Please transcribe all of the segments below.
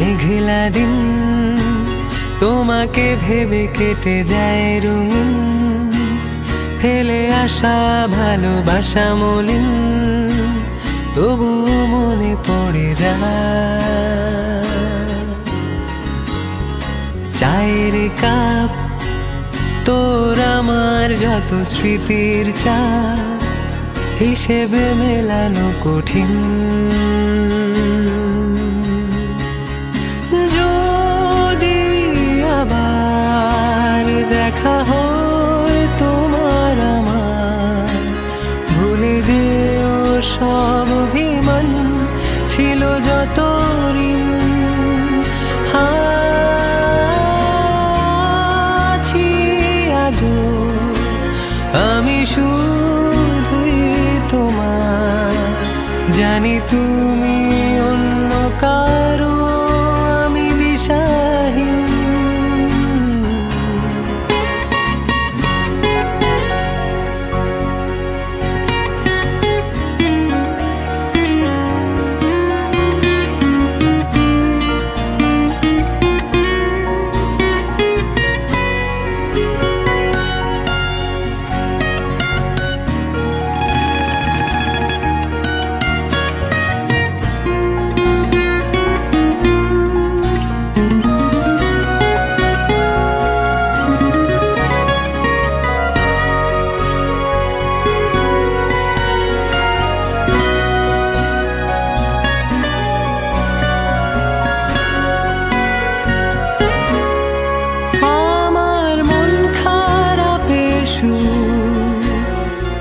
মেঘলা দিন তোমাকে ভেবে কেটে যায় রঙিন, ফেলে আসা ভালোবাসা মলিন, তবু মনে পড়ে যায়। চায়ের কাপ তোর আমার যত স্মৃতির চা, হিসেবে মেলানো কঠিন। যদি আবার দেখা হয় তোমার আমার, ভুলে যেও সব অভিমান, ছিল যত ঋণ। আছি আজও আমি শুধুই তোমার, জানি তুমি অন্য কারো, আমি দিশাহীন।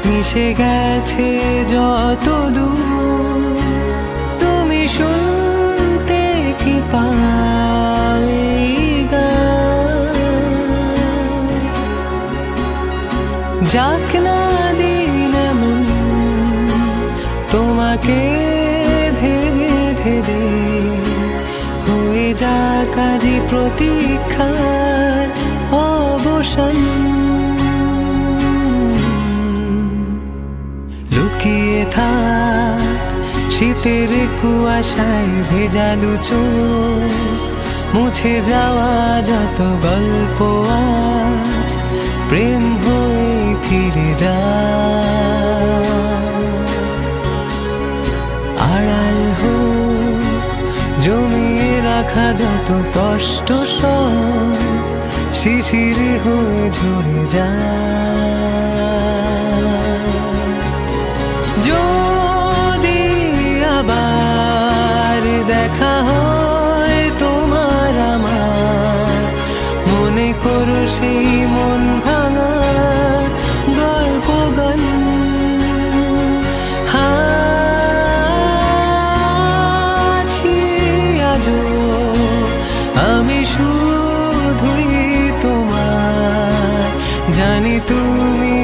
মিশে গেছে যত দূর, তুমি শুনতে কি পাও এই গান? যাক না দিন এমন তোমাকে ভেবে ভেবে, হয়ে যাক আজই প্রতীক্ষার অবসান। লুকিয়ে থাক শীতের কুয়াশায় ভেজালু চোখ, মুছে যাওয়া যত গল্প আজ প্রেম হয়ে ফিরে যায়। আড়াল হোক জমিয়ে রাখা যত কষ্ট সব, শিশির হয়ে ঝরে যায়। যদি আবার দেখা হয় তোমার আমার, মনে করো সেই মন ভাঙা গল্প গান। আছি আজও আমি শুধুই তোমার, জানি তুমি